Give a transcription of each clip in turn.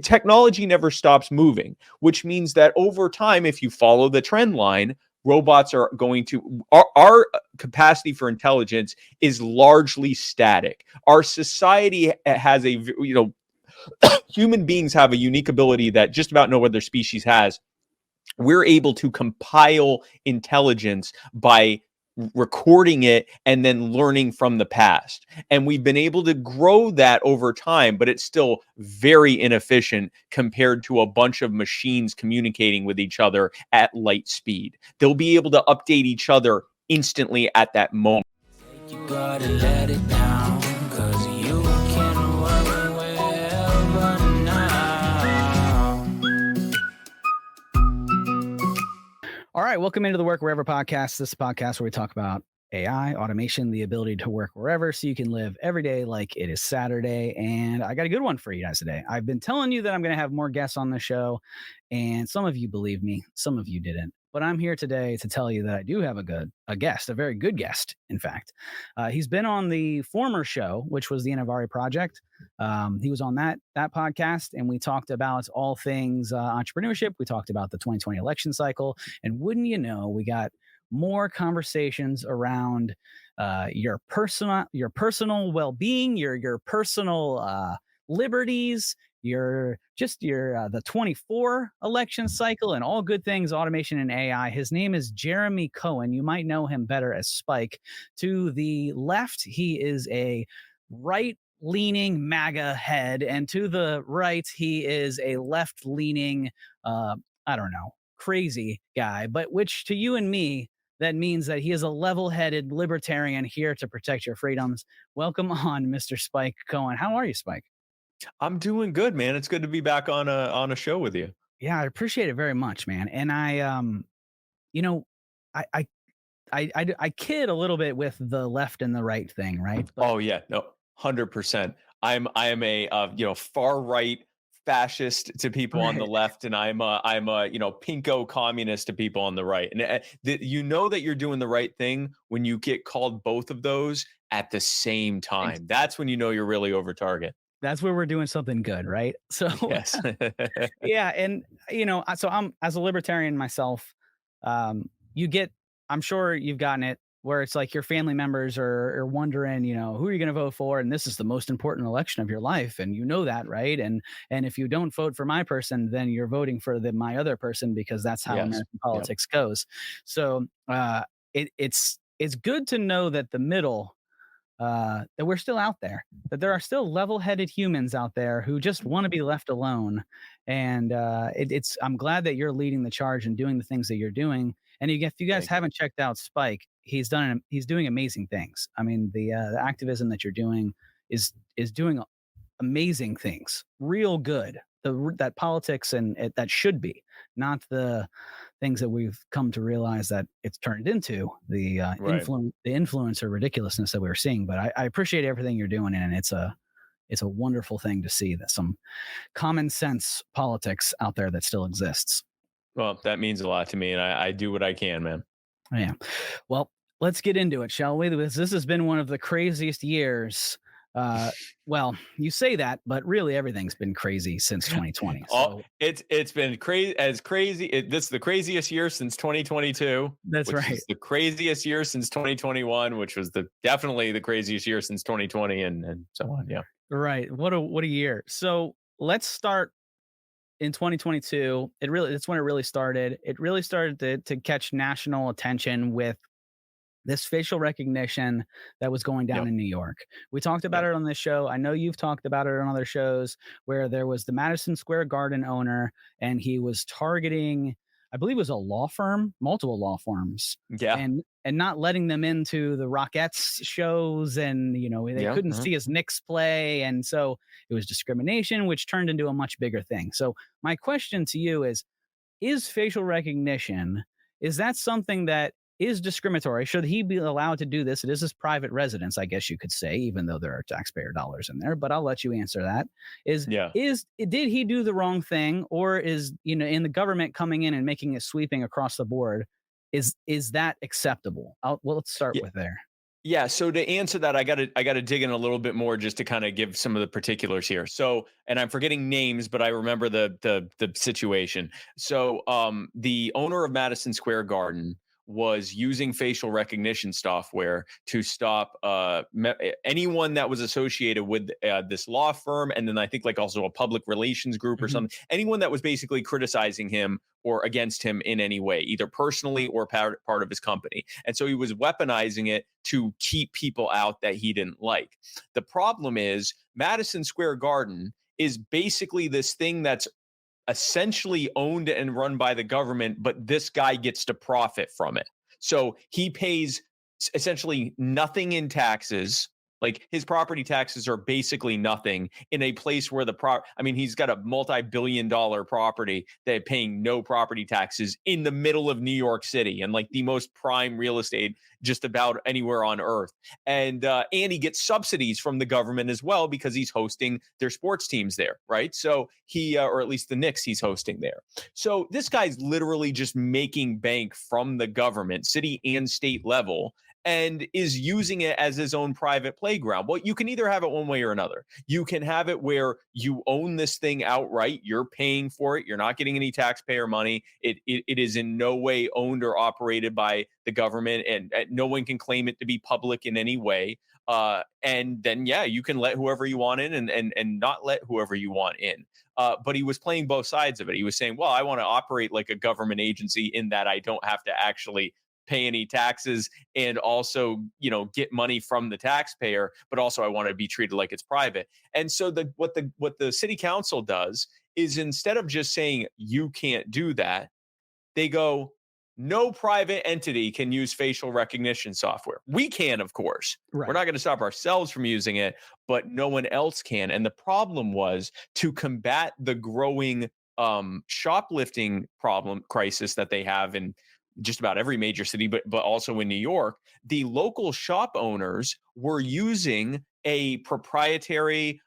technology never stops moving, which means that over time, if you follow the trend line, robots are going to our capacity for intelligence is largely static. Our society has a human beings have a unique ability that just about no other species has. We're able to compile intelligence by recording it and then learning from the past. And we've been able to grow that over time, but it's still very inefficient compared to a bunch of machines communicating with each other at light speed. They'll be able to update each other instantly at that moment. You gotta let it down, 'cause you can work wherever now. All right, welcome into the Work Wherever podcast. This is a podcast where we talk about AI, automation, the ability to work wherever so you can live every day like it is Saturday. And I got a good one for you guys today. I've been telling you that I'm going to have more guests on the show, and some of you believe me, some of you didn't. But I'm here today to tell you that I do have a guest, a very good guest, in fact. He's been on the former show, which was the Innovari Project. He was on that podcast, and we talked about all things entrepreneurship. We talked about the 2020 election cycle, and wouldn't you know, we got more conversations around your personal well-being, your personal liberties, the 24 election cycle, and all good things automation and AI. His name is Jeremy Cohen. You might know him better as Spike. To the left, he is a right-leaning MAGA head, and to the right, he is a left-leaning, crazy guy, but which to you and me, that means that he is a level-headed libertarian here to protect your freedoms. Welcome on, Mr. Spike Cohen. How are you, Spike? I'm doing good, man. It's good to be back on a show with you. Yeah, I appreciate it very much, man. And I I kid a little bit with the left and the right thing, right? But, yeah, no, 100%. I am a far right fascist to people on the left, and I'm a pinko communist to people on the right. And you know that you're doing the right thing when you get called both of those at the same time. That's when you know you're really over target. That's where we're doing something good, right? So yes. Yeah, and so I'm, as a libertarian myself, I'm sure you've gotten it, where it's like your family members are wondering, who are you going to vote for? And this is the most important election of your life. And you know that, right? And if you don't vote for my person, then you're voting for my other person, because that's how American politics goes. So it's good to know that the middle, that we're still out there, that there are still level-headed humans out there who just want to be left alone. And I'm glad that you're leading the charge and doing the things that you're doing. And if you guys haven't checked out Spike, he's doing amazing things. I mean, the activism that you're doing is doing amazing things, real good. That politics and that should be, not the things that we've come to realize that it's turned into, the influencer ridiculousness that we were seeing. But I appreciate everything you're doing, and it's a wonderful thing to see that some common sense politics out there that still exists. Well, that means a lot to me, and I do what I can, man. Yeah. Well, let's get into it, shall we? This has been one of the craziest years. Well, you say that, but really everything's been crazy since 2020. So it's been crazy. This is the craziest year since 2022. That's right. The craziest year since 2021, which was definitely the craziest year since 2020, and so on. Yeah. Right. What a year. So let's start in 2022. That's when it really started. It really started to catch national attention with this facial recognition that was going down in New York. We talked about it on this show. I know you've talked about it on other shows, where there was the Madison Square Garden owner, and he was targeting, I believe it was a law firm, multiple law firms. Yeah. And not letting them into the Rockettes shows, and they couldn't see his Knicks play. And so it was discrimination, which turned into a much bigger thing. So my question to you is facial recognition, is that something that is discriminatory? Should he be allowed to do this? It is his private residence, I guess you could say, even though there are taxpayer dollars in there, but I'll let you answer that. Did he do the wrong thing, or is, in the government coming in and making it sweeping across the board, is that acceptable? Let's start with there. Yeah, so to answer that, I gotta dig in a little bit more just to kind of give some of the particulars here. So, and I'm forgetting names, but I remember the situation. So, the owner of Madison Square Garden was using facial recognition software to stop anyone that was associated with this law firm, and then I think like also a public relations group or Mhm. something. Anyone that was basically criticizing him or against him in any way, either personally or part of his company. And so he was weaponizing it to keep people out that he didn't like. The problem is Madison Square Garden is basically this thing that's essentially owned and run by the government, but this guy gets to profit from it. So he pays essentially nothing in taxes. Like his property taxes are basically nothing in a place where I mean, he's got a multi-billion-dollar property that paying no property taxes in the middle of New York City and like the most prime real estate just about anywhere on earth. And he gets subsidies from the government as well because he's hosting their sports teams there, right? So or at least the Knicks, he's hosting there. So this guy's literally just making bank from the government, city and state level, and is using it as his own private playground. Well, you can either have it one way or another. You can have it where you own this thing outright, you're paying for it, you're not getting any taxpayer money. It is in no way owned or operated by the government, and no one can claim it to be public in any way. And then, yeah, you can let whoever you want in and not let whoever you want in. But he was playing both sides of it. He was saying, well, I want to operate like a government agency in that I don't have to actually pay any taxes and also, get money from the taxpayer, but also I want to be treated like it's private. And so what the city council does is instead of just saying you can't do that, they go, no private entity can use facial recognition software. We can, of course. We're Right. not going to stop ourselves from using it, but no one else can. And the problem was to combat the growing shoplifting problem crisis that they have in just about every major city, but also in New York. The local shop owners were using a proprietary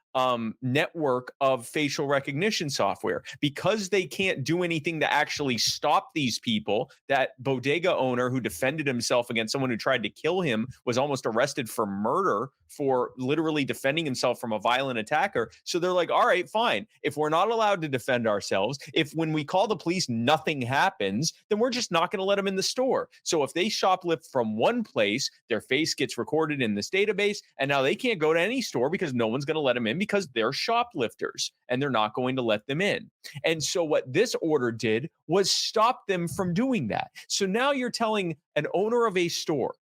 network of facial recognition software because they can't do anything to actually stop these people. That bodega owner who defended himself against someone who tried to kill him was almost arrested for murder for literally defending himself from a violent attacker. So they're like, all right, fine. If we're not allowed to defend ourselves, if when we call the police nothing happens, then we're just not going to let them in the store. So if they shoplift from one place, their face gets recorded in this database, and now they can't go to any store because no one's going to let them in because they're shoplifters and they're not going to let them in. And so what this order did was stop them from doing that. So now you're telling an owner of a store,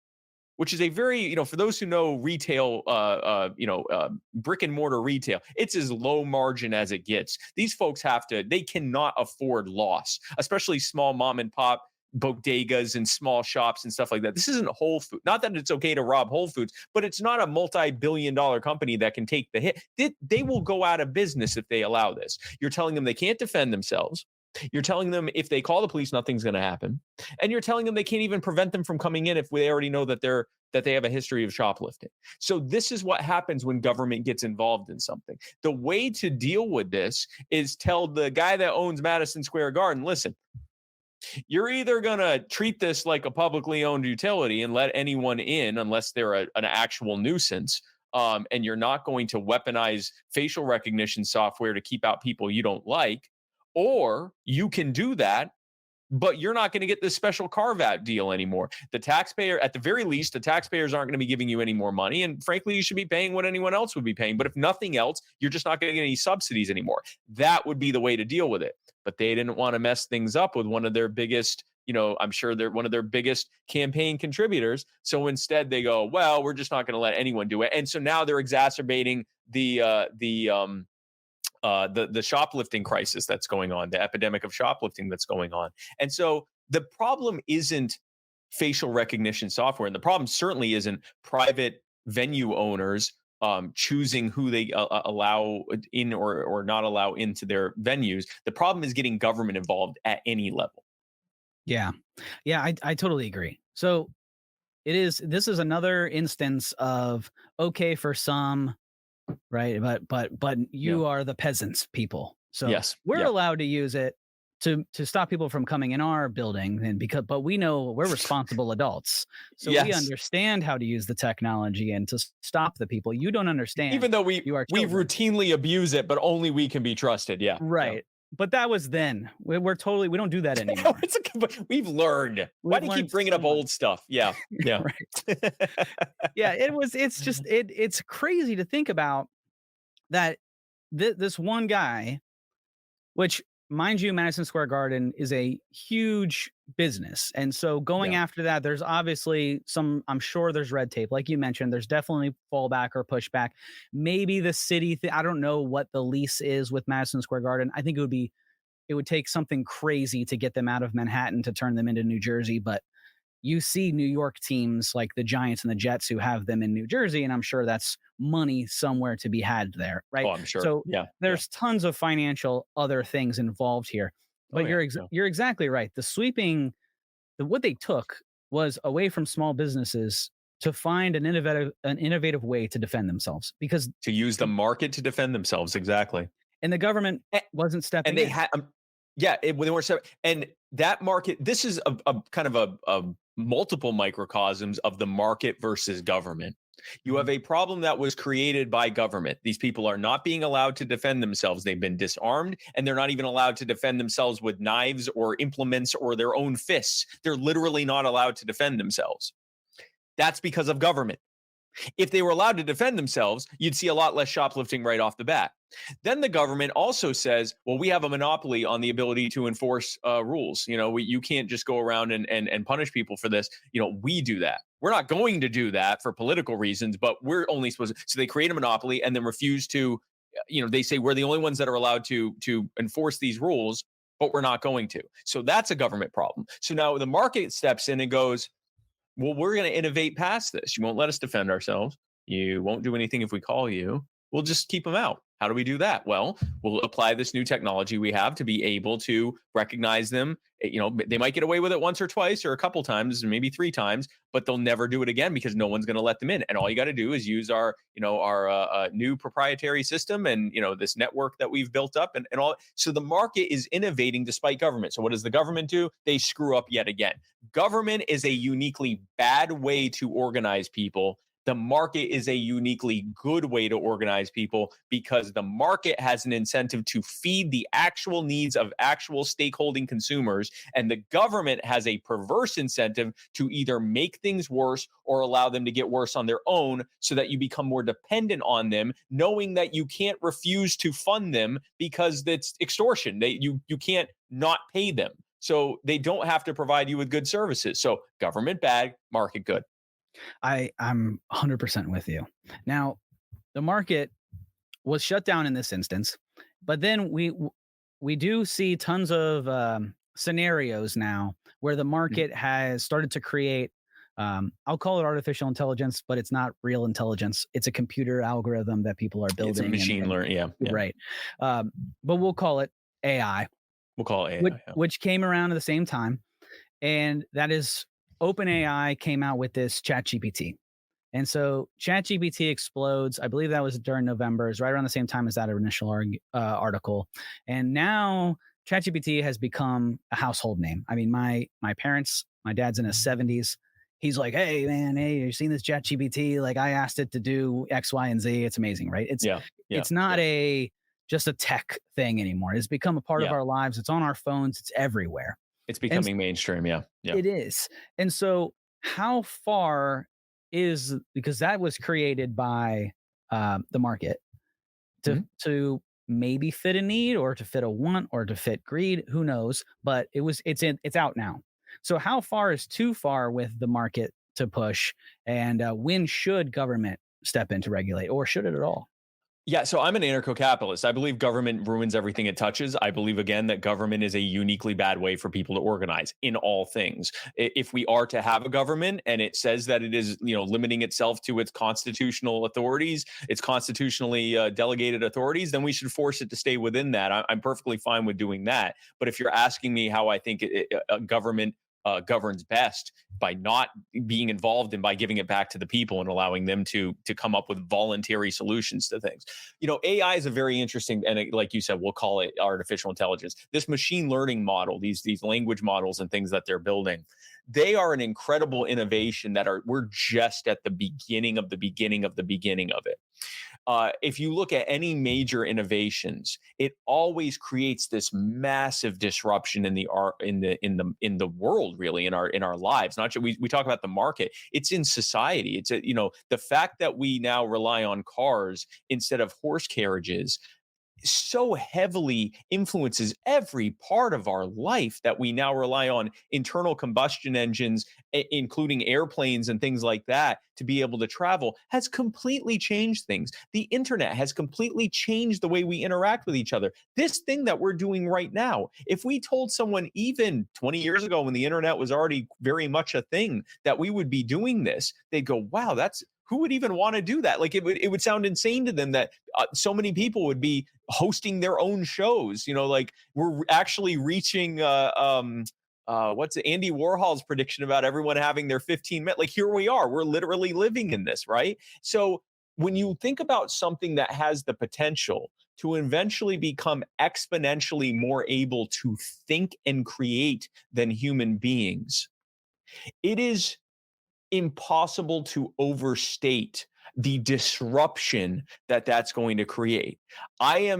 which is a very, for those who know retail, brick and mortar retail, it's as low margin as it gets. These folks they cannot afford loss, especially small mom and pop bodegas and small shops and stuff like that. This isn't Whole Foods. Not that it's okay to rob Whole Foods, but it's not a multi-billion-dollar company that can take the hit. They will go out of business if they allow this. You're telling them they can't defend themselves. You're telling them if they call the police, nothing's going to happen. And you're telling them they can't even prevent them from coming in if they already know that they have a history of shoplifting. So this is what happens when government gets involved in something. The way to deal with this is tell the guy that owns Madison Square Garden, listen, you're either going to treat this like a publicly owned utility and let anyone in unless they're an actual nuisance. And you're not going to weaponize facial recognition software to keep out people you don't like, or you can do that, but you're not going to get this special carve out deal anymore. The taxpayer, at the very least, the taxpayers aren't going to be giving you any more money. And frankly, you should be paying what anyone else would be paying. But if nothing else, you're just not going to get any subsidies anymore. That would be the way to deal with it. But they didn't want to mess things up with one of their biggest, I'm sure they're one of their biggest campaign contributors. So instead they go, well, we're just not going to let anyone do it. And so now they're exacerbating the shoplifting crisis that's going on, the epidemic of shoplifting that's going on. And so the problem isn't facial recognition software. And the problem certainly isn't private venue owners choosing who they allow in or not allow into their venues. The problem is getting government involved at any level. Yeah. Yeah, I totally agree. So this is another instance of okay for some, right? But Yeah. you are the peasants people. So Yes. we're Yeah. allowed to use it to stop people from coming in our building, and but we know we're responsible adults, so we Yes. understand how to use the technology and to stop the people. You don't understand. Even though You are we children. routinely abuse it, but only we can be trusted. Yeah. Yeah. Right. But that was then. We're totally we don't do that anymore. We've learned. Why We've do you keep learned bringing so up much. old stuff? Yeah. Yeah. Right. Yeah, it's just it's crazy to think about that this one guy, which mind you, Madison Square Garden is a huge business. And so going Yeah. after that, there's obviously I'm sure there's red tape. Like you mentioned, there's definitely fallback or pushback. Maybe the city, I don't know what the lease is with Madison Square Garden. I think it would take something crazy to get them out of Manhattan to turn them into New Jersey. But you see New York teams like the Giants and the Jets who have them in New Jersey, and I'm sure that's money somewhere to be had there, right? Oh, I'm sure. So Yeah. Yeah. there's tons of financial other things involved here. Oh, But yeah. Yeah. you're exactly right. What they took was away from small businesses to find an innovative way to defend themselves, because To use the market to defend themselves. Exactly. and the government A- wasn't stepping And they in. had, yeah, they weren't and that market. This is a kind of a multiple microcosms of the market versus government. You have a problem that was created by government. These people are not being allowed to defend themselves. They've been disarmed, and they're not even allowed to defend themselves with knives or implements or their own fists. They're literally not allowed to defend themselves. That's because of government. If they were allowed to defend themselves, you'd see a lot less shoplifting right off the bat. Then the government also says, well, we have a monopoly on the ability to enforce rules. You can't just go around and punish people for this. We do that. We're not going to do that for political reasons, but we're only supposed to. So they create a monopoly and then refuse to, they say we're the only ones that are allowed to enforce these rules, but we're not going to. So that's a government problem. So now the market steps in and goes, well, we're going to innovate past this. You won't let us defend ourselves. You won't do anything if we call you. We'll just keep them out. How do we do that? Well, we'll apply this new technology we have to be able to recognize them. They might get away with it once or twice or a couple times, maybe 3 times, but they'll never do it again because no one's going to let them in. And all you got to do is use our new proprietary system and, this network that we've built up and all. So the market is innovating despite government. So what does the government do? They screw up yet again. Government is a uniquely bad way to organize people. The market is a uniquely good way to organize people because the market has an incentive to feed the actual needs of actual stakeholding consumers. And the government has a perverse incentive to either make things worse or allow them to get worse on their own so that you become more dependent on them, knowing that you can't refuse to fund them because that's extortion. You can't not pay them. So they don't have to provide you with good services. So government bad, market good. I'm 100% with you. Now, the market was shut down in this instance, but then we do see tons of scenarios now where the market has started to create. I'll call it artificial intelligence, but it's not real intelligence. It's a computer algorithm that people are building. It's a machine learning, yeah. Right. But we'll call it AI. We'll call it AI, which came around at the same time, and that is OpenAI came out with this ChatGPT. And so ChatGPT explodes. I believe that was during November. It's right around the same time as that initial article. And now ChatGPT has become a household name. I mean, my parents, my dad's in his 70s. He's like, hey, man, you seen this ChatGPT? Like, I asked it to do X, Y, and Z. It's amazing, right? It's not just a tech thing anymore. It's become a part of our lives. It's on our phones. It's everywhere. It's becoming mainstream. Yeah. It is. And so how far because that was created by the market to maybe fit a need or to fit a want or to fit greed, who knows, but it's out now. So how far is too far with the market to push, and when should government step in to regulate, or should it at all? Yeah, so I'm an anarcho-capitalist. I believe government ruins everything it touches. I believe, again, that government is a uniquely bad way for people to organize in all things. If we are to have a government and it says that it is, limiting itself to its constitutional authorities, its constitutionally delegated authorities, then we should force it to stay within that. I'm perfectly fine with doing that. But if you're asking me how I think a government governs best by not being involved and by giving it back to the people and allowing them to come up with voluntary solutions to things. AI is a very interesting, and like you said, we'll call it artificial intelligence. This machine learning model, these language models and things that they're building, they are an incredible innovation we're just at the beginning of the beginning of the beginning of it. If you look at any major innovations, it always creates this massive disruption in the art in the world, really, in our lives. Not just we talk about the market; it's in society. It's the fact that we now rely on cars instead of horse carriages so heavily influences every part of our life that we now rely on internal combustion engines, including airplanes and things like that, to be able to travel, has completely changed things. The internet has completely changed the way we interact with each other. This thing that we're doing right now, if we told someone even 20 years ago when the internet was already very much a thing that we would be doing this, they'd go, wow, who would even want to do that? Like it would sound insane to them that so many people would be hosting their own shows. Like we're actually reaching what's Andy Warhol's prediction about everyone having their 15 minutes. Like here we are, we're literally living in this, right? So when you think about something that has the potential to eventually become exponentially more able to think and create than human beings, it is impossible to overstate the disruption that that's going to create. I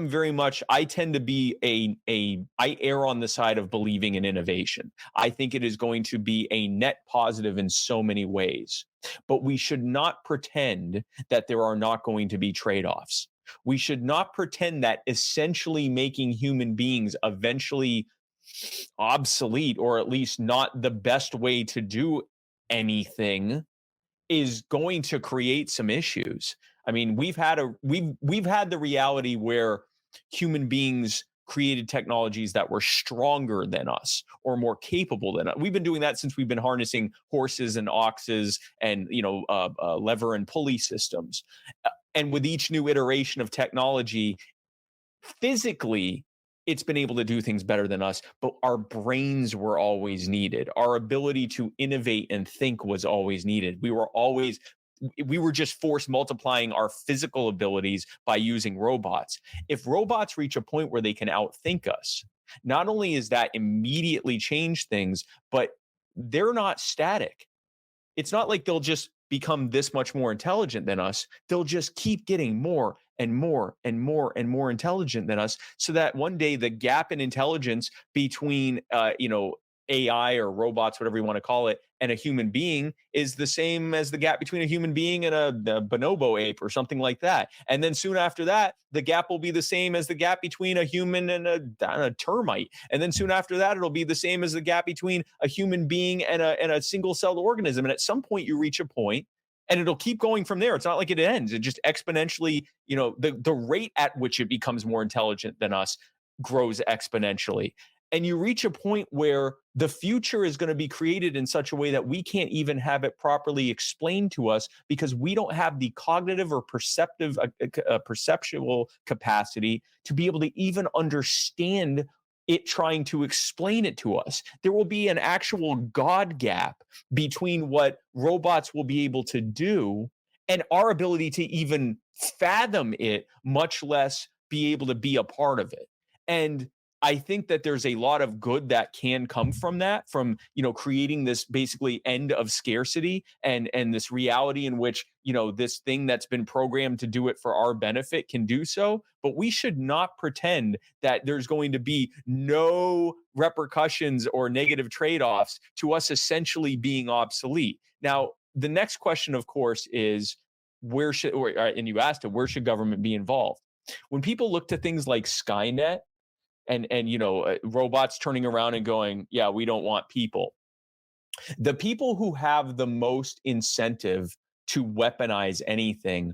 tend to be I err on the side of believing in innovation. I think it is going to be a net positive in so many ways, but we should not pretend that there are not going to be trade-offs. We should not pretend that essentially making human beings eventually obsolete, or at least not the best way to do anything, is going to create some issues. I mean, we've had the reality where human beings created technologies that were stronger than us or more capable than us. We've been doing that since we've been harnessing horses and oxes and lever and pulley systems. And with each new iteration of technology, physically it's been able to do things better than us, but our brains were always needed. Our ability to innovate and think was always needed. We were just force multiplying our physical abilities by using robots. If robots reach a point where they can outthink us, not only is that immediately change things, but they're not static. It's not like they'll just become this much more intelligent than us. They'll just keep getting more and more and more and more intelligent than us, so that one day the gap in intelligence between AI or robots, whatever you want to call it, and a human being is the same as the gap between a human being and a bonobo ape or something like that. And then soon after that, the gap will be the same as the gap between a human and a termite. And then soon after that, it'll be the same as the gap between a human being and a single-celled organism. And at some point, you reach a point, and it'll keep going from there. It's not like it ends. It just exponentially, the rate at which it becomes more intelligent than us grows exponentially. And you reach a point where the future is going to be created in such a way that we can't even have it properly explained to us, because we don't have the cognitive or perceptual capacity to be able to even understand it trying to explain it to us. There will be an actual God gap between what robots will be able to do and our ability to even fathom it, much less be able to be a part of it. And I think that there's a lot of good that can come from that, from creating this basically end of scarcity and this reality in which this thing that's been programmed to do it for our benefit can do so. But we should not pretend that there's going to be no repercussions or negative trade-offs to us essentially being obsolete. Now, the next question, of course, is and you asked it, where should government be involved? When people look to things like Skynet, and robots turning around and going, yeah, we don't want people. The people who have the most incentive to weaponize anything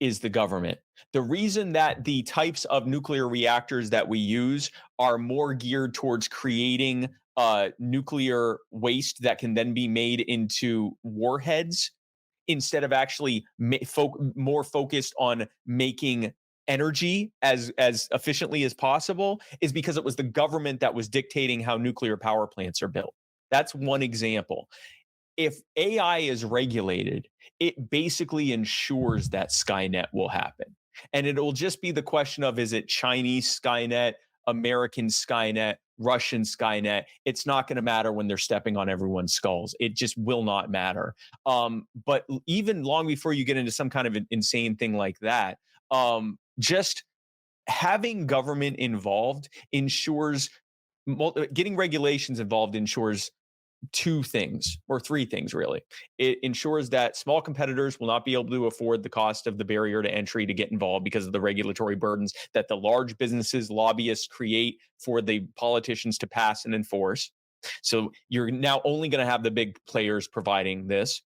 is the government. The reason that the types of nuclear reactors that we use are more geared towards creating nuclear waste that can then be made into warheads, instead of actually more focused on making energy as efficiently as possible, is because it was the government that was dictating how nuclear power plants are built. That's one example. If AI is regulated, it basically ensures that Skynet will happen. And it'll just be the question of, is it Chinese Skynet, American Skynet, Russian Skynet? It's not going to matter when they're stepping on everyone's skulls. It just will not matter. But even long before you get into some kind of an insane thing like that, just having government involved ensures, getting regulations involved ensures two things, or three things really. It ensures that small competitors will not be able to afford the cost of the barrier to entry to get involved because of the regulatory burdens that the large businesses, lobbyists create for the politicians to pass and enforce. So you're now only going to have the big players providing this.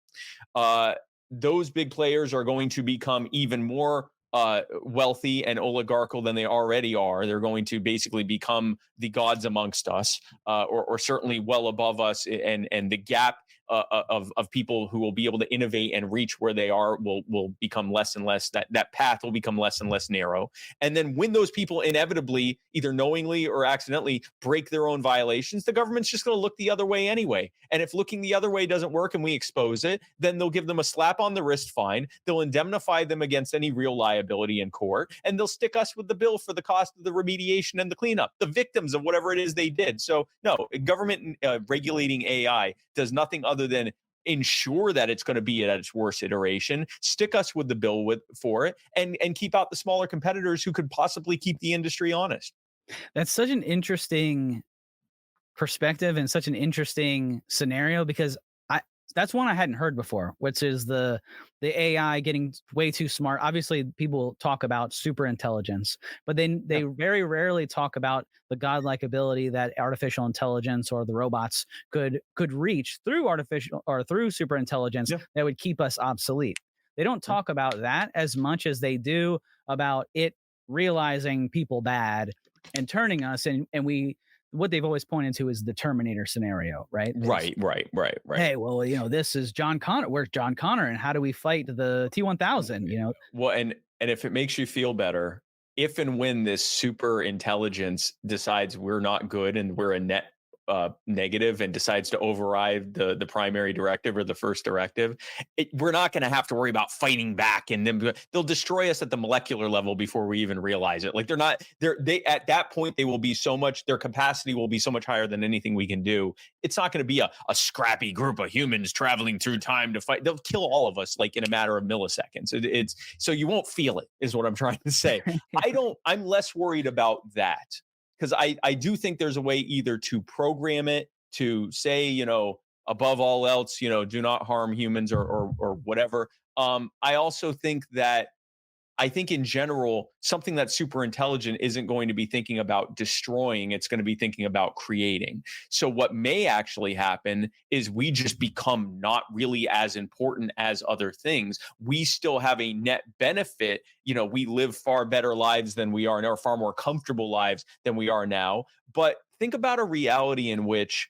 Those big players are going to become even more wealthy and oligarchical than they already are. They're going to basically become the gods amongst us, or certainly well above us, and the gap of people who will be able to innovate and reach where they are will become less and less. That path will become less and less narrow. And then when those people inevitably, either knowingly or accidentally, break their own violations, the government's just going to look the other way anyway. And if looking the other way doesn't work and we expose it, then they'll give them a slap on the wrist fine. They'll indemnify them against any real liability in court, and they'll stick us with the bill for the cost of the remediation and the cleanup, the victims of whatever it is they did. So no, government regulating AI does nothing other than ensure that it's going to be at its worst iteration, stick us with the bill for it, and keep out the smaller competitors who could possibly keep the industry honest. That's such an interesting perspective and such an interesting scenario, because that's one I hadn't heard before, which is the AI getting way too smart. Obviously, people talk about super intelligence, but then they very rarely talk about the godlike ability that artificial intelligence or the robots could reach through artificial or through super intelligence that would keep us obsolete. They don't talk about that as much as they do about it realizing people bad and turning us, and we, what they've always pointed to is the Terminator scenario, right? Right. Hey, well, this is John Connor. Where's John Connor, and how do we fight the T-1000? Well, and if it makes you feel better, if and when this super intelligence decides we're not good and we're a net negative and decides to override the primary directive or the first directive, we're not going to have to worry about fighting back, and then they'll destroy us at the molecular level before we even realize it. Like they at that point, they will be so much, their capacity will be so much higher than anything we can do. It's not going to be a scrappy group of humans traveling through time to fight. They'll kill all of us like in a matter of milliseconds. It's so you won't feel it, is what I'm trying to say. I'm less worried about that, because I do think there's a way either to program it to say, above all else, do not harm humans or whatever. I also think that in general, something that's super intelligent isn't going to be thinking about destroying. It's going to be thinking about creating. So what may actually happen is we just become not really as important as other things. We still have a net benefit. We live far better lives than we are now, far more comfortable lives than we are now. But think about a reality in which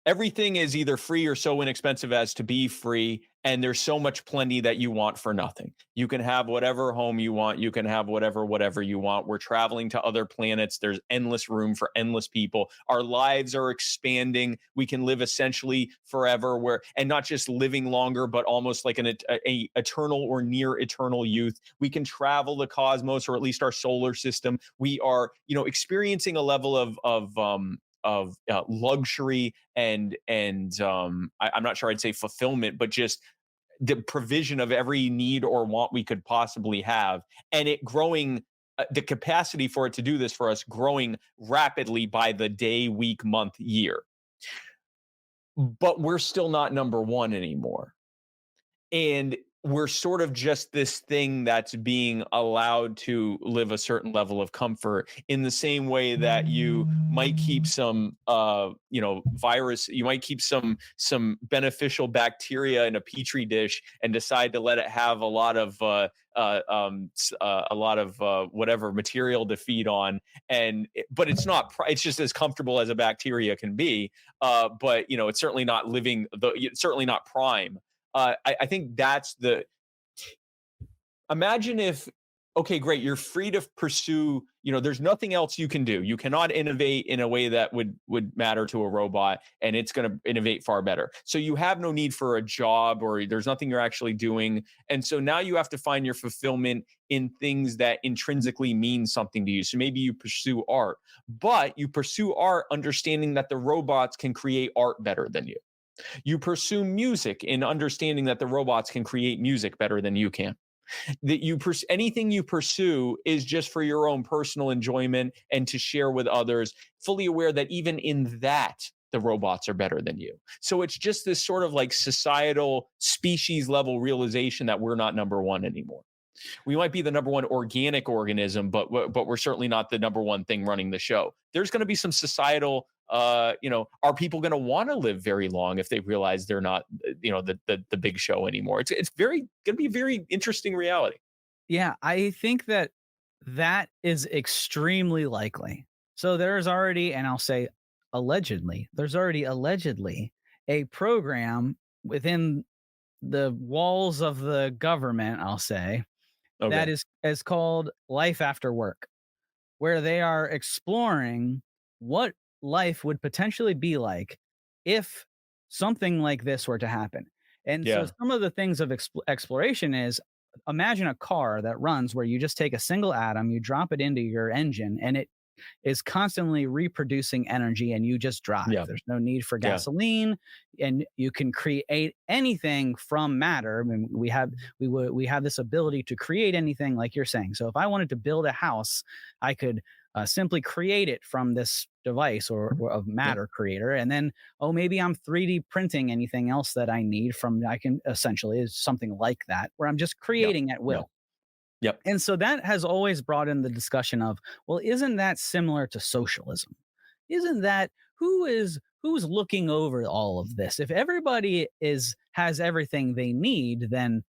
everything is either free or so inexpensive as to be free, and there's so much plenty that you want for nothing. You can have whatever home you want. You can have whatever you want. We're traveling to other planets. There's endless room for endless people. Our lives are expanding. We can live essentially forever, and not just living longer, but almost like an eternal or near eternal youth. We can travel the cosmos, or at least our solar system. We are, experiencing a level of luxury and I'm not sure I'd say fulfillment, but just the provision of every need or want we could possibly have, and it growing, the capacity for it to do this for us growing rapidly by the day, week, month, year. But we're still not number one anymore. And we're sort of just this thing that's being allowed to live a certain level of comfort, in the same way that you might keep some virus, you might keep some beneficial bacteria in a petri dish and decide to let it have a lot of whatever material to feed on, but it's just as comfortable as a bacteria can be, but it's certainly not it's certainly not prime. I think that's imagine if okay, great. You're free to pursue, there's nothing else you can do. You cannot innovate in a way that would matter to a robot, and it's going to innovate far better. So you have no need for a job, or there's nothing you're actually doing. And so now you have to find your fulfillment in things that intrinsically mean something to you. So maybe you pursue art, but you pursue art understanding that the robots can create art better than you. You pursue music in understanding that the robots can create music better than you can. That anything you pursue is just for your own personal enjoyment and to share with others, fully aware that even in that the robots are better than you. So it's just this sort of like societal species level realization that we're not number one anymore. We might be the number one organic organism, but we're certainly not the number one thing running the show. There's going to be some societal, are people going to want to live very long if they realize they're not, the big show anymore? It's going to be a very interesting reality. Yeah, I think that is extremely likely. So there's already, and I'll say allegedly, there's already allegedly a program within the walls of the government, I'll say, that Okay. is called Life After Work, where they are exploring what life would potentially be like if something like this were to happen. And so Yeah. some of the things of exploration is, imagine a car that runs where you just take a single atom, you drop it into your engine, and it is constantly reproducing energy, and you just drive. Yeah. There's no need for Yeah. gasoline, and you can create anything from matter. I mean, we have this ability to create anything, like you're saying. So if I wanted to build a house, I could simply create it from this device or of matter creator, and then maybe I'm 3D printing anything else that I need from. I can essentially is something like that, where I'm just creating at will. Yep. And so that has always brought in the discussion of, well, isn't that similar to socialism? Isn't that who's looking over all of this? If everybody has everything they need, then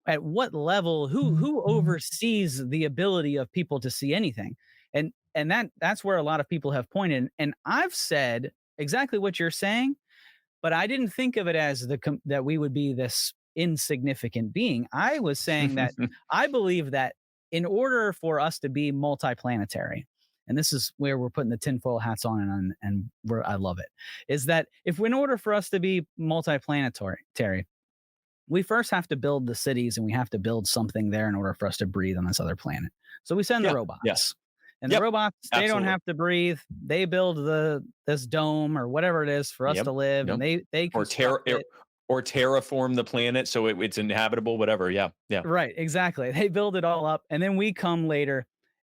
at what level who oversees the ability of people to see anything? And that's where a lot of people have pointed. And I've said exactly what you're saying, but I didn't think of it as that we would be this insignificant being. I was saying that I believe that in order for us to be multiplanetary, and this is where we're putting the tinfoil hats on, and I love it, is that if in order for us to be multiplanetary, we first have to build the cities, and we have to build something there in order for us to breathe on this other planet. So we send the robots. Yes. And the robots, they don't have to breathe. They build this dome or whatever it is for us to live, and they or terraform the planet so it's inhabitable, whatever. Yeah. Right, exactly. They build it all up, and then we come later,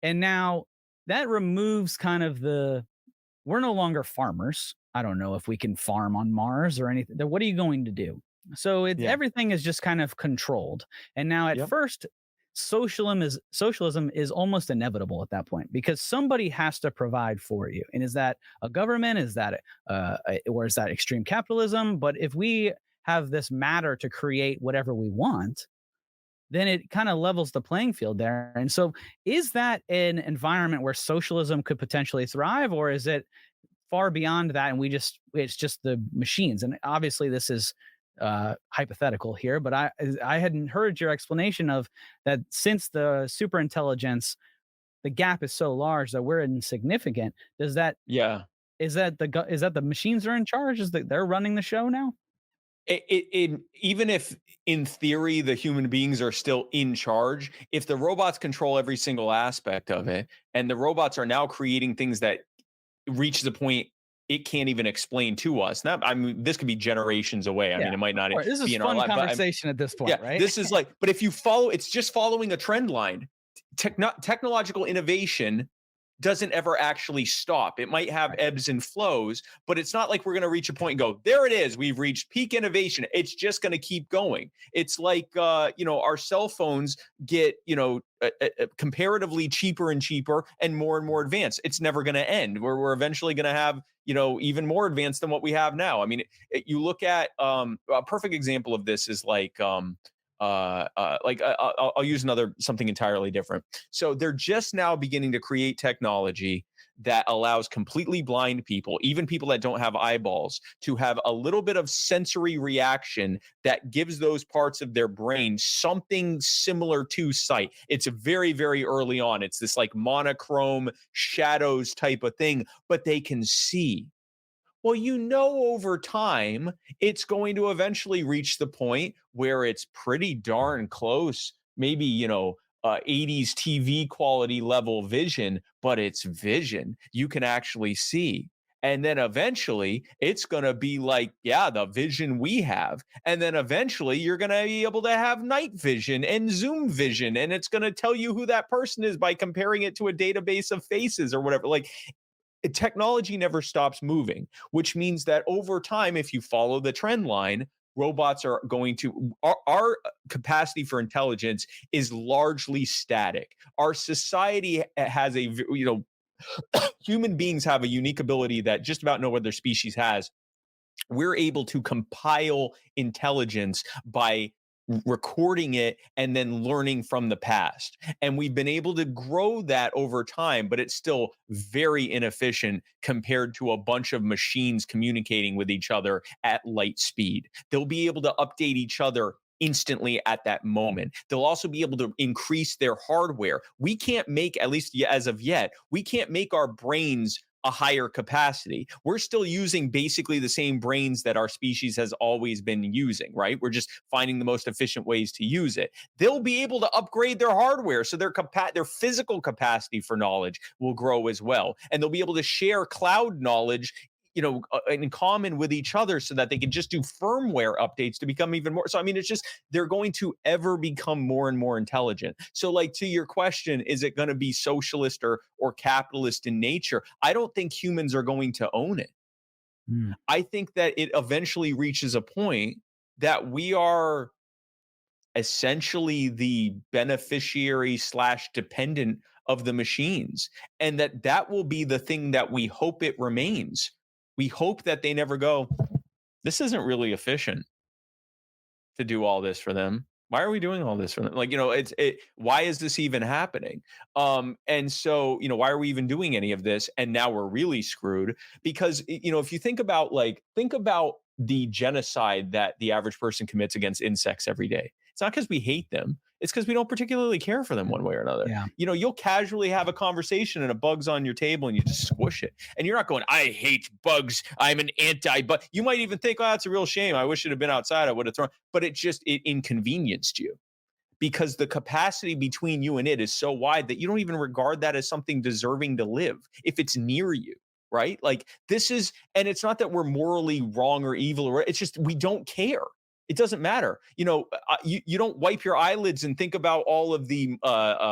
and now that removes kind of we're no longer farmers. I don't know if we can farm on Mars or anything. What are you going to do? So everything is just kind of controlled, and now at first, socialism is almost inevitable at that point, because somebody has to provide for you. And is that a government? Is that or is that extreme capitalism? But if we have this matter to create whatever we want, then it kind of levels the playing field there. And so is that an environment where socialism could potentially thrive, or is it far beyond that and it's just the machines? And obviously this is hypothetical here, but I hadn't heard your explanation of that. Since the super intelligence, the gap is so large that we're insignificant. Is that the machines are in charge? Is that they're running the show now? Even if in theory the human beings are still in charge, if the robots control every single aspect of it, and the robots are now creating things that reach the point it can't even explain to us. Now, I mean, this could be generations away. I mean, it might not this be is in fun our life. Conversation at this point, right? This is like, but if you follow, it's just following a trend line. Technological innovation doesn't ever actually stop. It might have ebbs and flows, but it's not like we're going to reach a point and go, there it is, we've reached peak innovation. It's just going to keep going. It's like, our cell phones get, comparatively cheaper and cheaper and more advanced. It's never going to end. We're eventually going to have, even more advanced than what we have now. I mean, you look at a perfect example of this is like, I'll use something entirely different. So they're just now beginning to create technology that allows completely blind people, even people that don't have eyeballs, to have a little bit of sensory reaction that gives those parts of their brain something similar to sight. It's very, very early on. It's this like monochrome shadows type of thing, but they can see. Well, over time, it's going to eventually reach the point where it's pretty darn close, maybe, 80s TV quality level vision, but it's vision. You can actually see. And then eventually it's going to be like, yeah, the vision we have. And then eventually you're going to be able to have night vision and zoom vision. And it's going to tell you who that person is by comparing it to a database of faces or whatever. Like, technology never stops moving, which means that over time, if you follow the trend line, robots are going to our capacity for intelligence is largely static. Our society has human beings have a unique ability that just about no other species has. We're able to compile intelligence by recording it and then learning from the past. And we've been able to grow that over time, but it's still very inefficient compared to a bunch of machines communicating with each other at light speed. They'll be able to update each other instantly at that moment. They'll also be able to increase their hardware. We can't make, at least as of yet, we can't make our brains a higher capacity. We're still using basically the same brains that our species has always been using, right? We're just finding the most efficient ways to use it. They'll be able to upgrade their hardware, so their physical capacity for knowledge will grow as well, and they'll be able to share cloud knowledge in common with each other, so that they can just do firmware updates to become even more. So, I mean, it's just, they're going to ever become more and more intelligent. So, like, to your question, is it going to be socialist or capitalist in nature? I don't think humans are going to own it. I think that it eventually reaches a point that we are essentially the beneficiary slash dependent of the machines, and that will be the thing that we hope it remains. We hope that they never go, this isn't really efficient to do all this for them. Why are we doing all this for them? Like, why is this even happening? And so, why are we even doing any of this? And now we're really screwed because, if you think about the genocide that the average person commits against insects every day. It's not because we hate them. It's because we don't particularly care for them one way or another. Yeah. You'll casually have a conversation and a bug's on your table and you just squish it. And you're not going, I hate bugs. I'm an anti-bug. You might even think, oh, that's a real shame. I wish it had been outside. I would have thrown. But it inconvenienced you, because the capacity between you and it is so wide that you don't even regard that as something deserving to live if it's near you. Right? Like, and it's not that we're morally wrong or evil, or it's just we don't care. It doesn't matter. You don't wipe your eyelids and think about all of the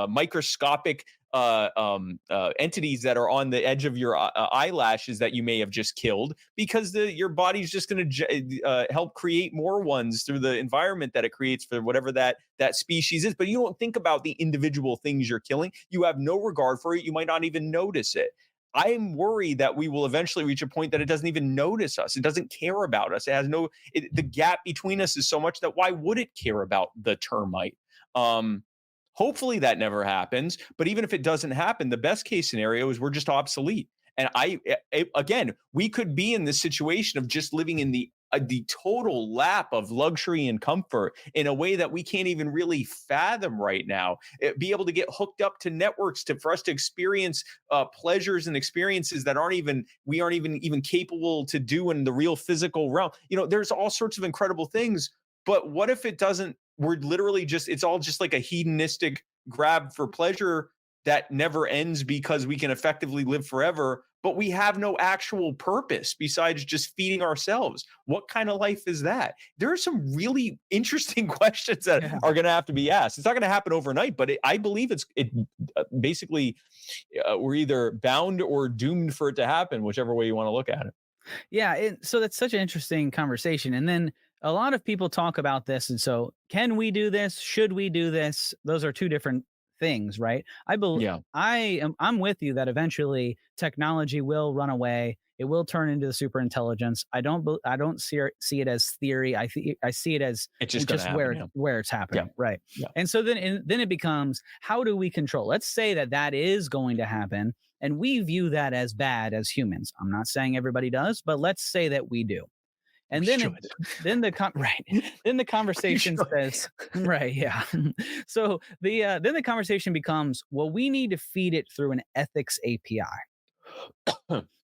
microscopic entities that are on the edge of your eyelashes that you may have just killed, because your body's just going to help create more ones through the environment that it creates for whatever that species is. But you don't think about the individual things you're killing. You have no regard for it. You might not even notice it. I'm worried that we will eventually reach a point that it doesn't even notice us. It doesn't care about us. It has the gap between us is so much that why would it care about the termite? Hopefully that never happens. But even if it doesn't happen, the best case scenario is we're just obsolete. And again, we could be in this situation of just living in the total lap of luxury and comfort in a way that we can't even really fathom right now. Be able to get hooked up to networks for us to experience pleasures and experiences that we aren't even capable to do in the real physical realm. There's all sorts of incredible things. But what if it doesn't? We're literally it's all just like a hedonistic grab for pleasure that never ends, because we can effectively live forever, but we have no actual purpose besides just feeding ourselves. What kind of life is that? There are some really interesting questions that are going to have to be asked. It's not going to happen overnight, but I believe basically we're either bound or doomed for it to happen, whichever way you want to look at it. Yeah. So that's such an interesting conversation. And then a lot of people talk about this. And so, can we do this? Should we do this? Those are two different things, right? I'm with you that eventually technology will run away. It will turn into the super intelligence. I don't see it as theory. I see it as it's just where it's happening. Yeah. Right. Yeah. And so then it becomes, how do we control? Let's say that is going to happen. And we view that as bad as humans. I'm not saying everybody does, but let's say that we do. And We then should. right. Then the We conversation should. says, right, yeah. So then the conversation becomes, well, we need to feed it through an ethics API.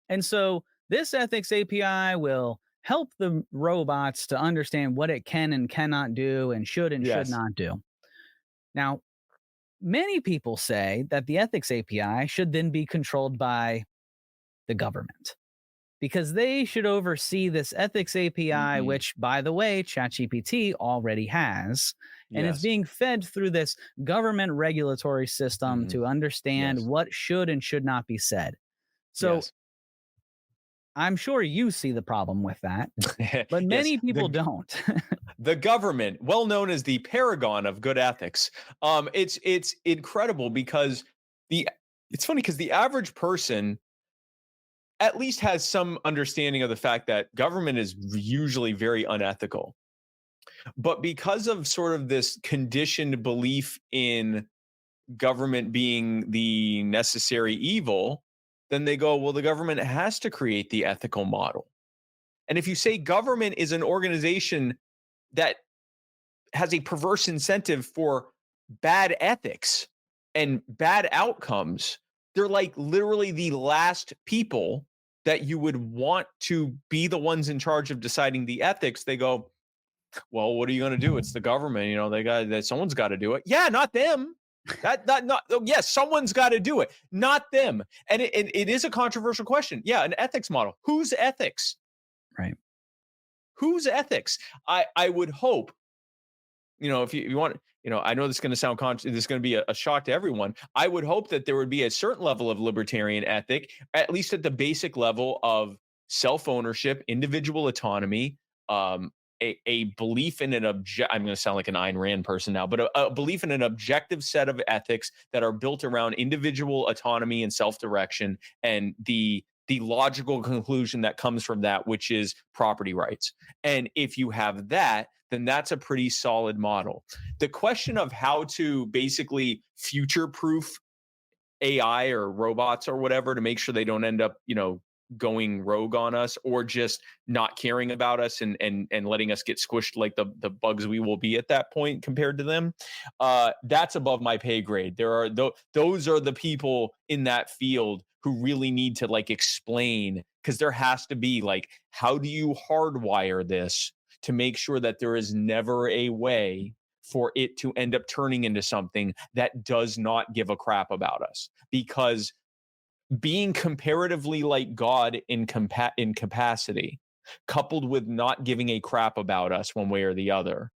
And so this ethics API will help the robots to understand what it can and cannot do and should Yes. not do. Now, many people say that the ethics API should then be controlled by the government because they should oversee this ethics API, Mhm. which, by the way, ChatGPT already has, and it's Yes. being fed through this government regulatory system Mhm. to understand Yes. what should and should not be said. So Yes. I'm sure you see the problem with that, but Yes. many people don't. The government, well known as the paragon of good ethics. It's incredible because the it's funny because the average person at least has some understanding of the fact that government is usually very unethical. But because of sort of this conditioned belief in government being the necessary evil, then they go, well, the government has to create the ethical model. And if you say government is an organization that has a perverse incentive for bad ethics and bad outcomes, they're like literally the last people that you would want to be the ones in charge of deciding the ethics. They go, well, what are you going to do? It's the government. You know, they got that. Someone's got to do it. Yeah, not them. Not. Oh, yes, someone's got to do it, not them. And it is a controversial question. Yeah, an ethics model. Whose ethics? Right. Whose ethics? I would hope, if you want, I know this is going to sound this is going to be a shock to everyone. I would hope that there would be a certain level of libertarian ethic, at least at the basic level of self-ownership, individual autonomy, a belief in I'm going to sound like an Ayn Rand person now, but a belief in an objective set of ethics that are built around individual autonomy and self-direction, and the logical conclusion that comes from that, which is property rights. And if you have that, then that's a pretty solid model. The question of how to basically future proof AI or robots or whatever to make sure they don't end up, going rogue on us or just not caring about us and letting us get squished like the bugs we will be at that point compared to them, that's above my pay grade. There are those are the people in that field who really need to like explain, because there has to be like, how do you hardwire this to make sure that there is never a way for it to end up turning into something that does not give a crap about us? Because being comparatively like God in capacity, coupled with not giving a crap about us one way or the other,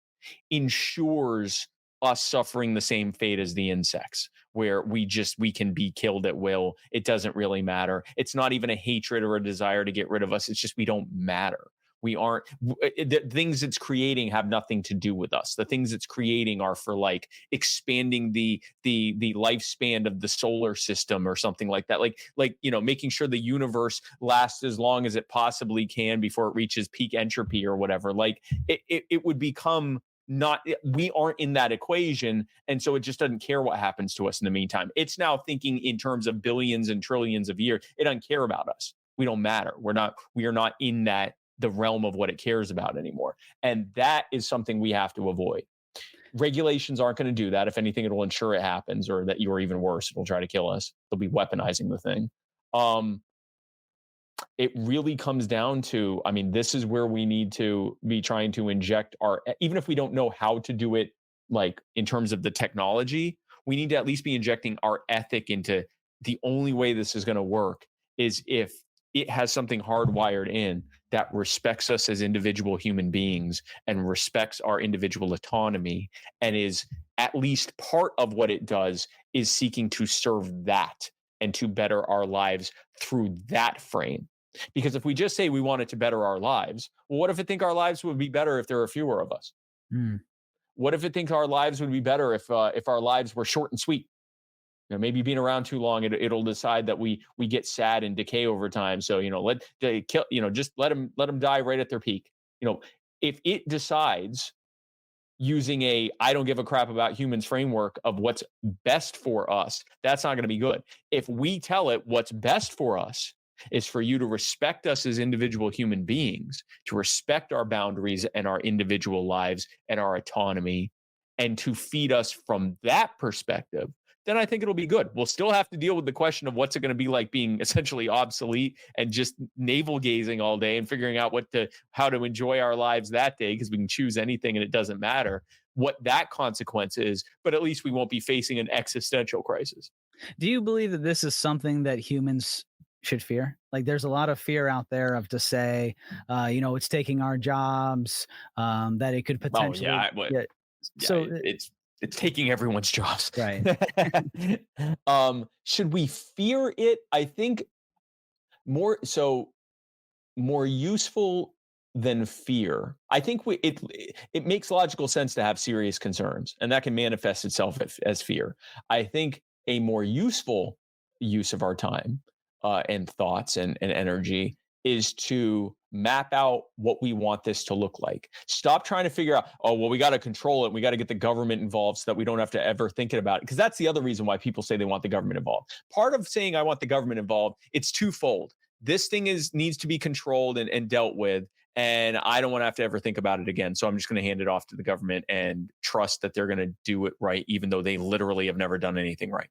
ensures us suffering the same fate as the insects, where we can be killed at will. It doesn't really matter. It's not even a hatred or a desire to get rid of us. It's just we don't matter. We aren't, the things it's creating have nothing to do with us. The things it's creating are for like expanding the lifespan of the solar system or something like that. Like making sure the universe lasts as long as it possibly can before it reaches peak entropy or whatever. Like it would become, not, we aren't in that equation, and so it just doesn't care what happens to us in the meantime. It's now thinking in terms of billions and trillions of years. It doesn't care about us. We don't matter. We are not in the realm of what it cares about anymore, and that is something we have to avoid. Regulations aren't going to do that. If anything, it'll ensure it happens, or that, you're even worse, it'll try to kill us. They'll be weaponizing the thing. It really comes down to, this is where we need to be trying to inject even if we don't know how to do it, like in terms of the technology, we need to at least be injecting our ethic into. The only way this is going to work is if it has something hardwired in that respects us as individual human beings and respects our individual autonomy, and is at least part of what it does is seeking to serve that and to better our lives through that frame. Because if we just say we want it to better our lives, well, what if it think our lives would be better if there were fewer of us? Mm. What if it thinks our lives would be better if our lives were short and sweet? Maybe being around too long, it'll decide that we get sad and decay over time. So just let them die right at their peak. If it decides using a I don't give a crap about humans framework of what's best for us, that's not going to be good. If we tell it what's best for us is for you to respect us as individual human beings, to respect our boundaries and our individual lives and our autonomy, and to feed us from that perspective, then I think it'll be good. We'll still have to deal with the question of what's it going to be like being essentially obsolete and just navel gazing all day and figuring out how to enjoy our lives that day, because we can choose anything and it doesn't matter what that consequence is, but at least we won't be facing an existential crisis. Do you believe that this is something that humans should fear? Like, there's a lot of fear out there of to say, it's taking our jobs, that it could potentially. Yeah, Yeah. So it's taking everyone's jobs. Right. Should we fear it? I think more useful than fear. I think it makes logical sense to have serious concerns, and that can manifest itself as fear. I think a more useful use of our time and thoughts and energy is to map out what we want this to look like. Stop trying to figure out, oh, well, we got to control it. We got to get the government involved so that we don't have to ever think about it. Because that's the other reason why people say they want the government involved. Part of saying I want the government involved, it's twofold. This thing needs to be controlled and dealt with, and I don't want to have to ever think about it again. So I'm just going to hand it off to the government and trust that they're going to do it right, even though they literally have never done anything right.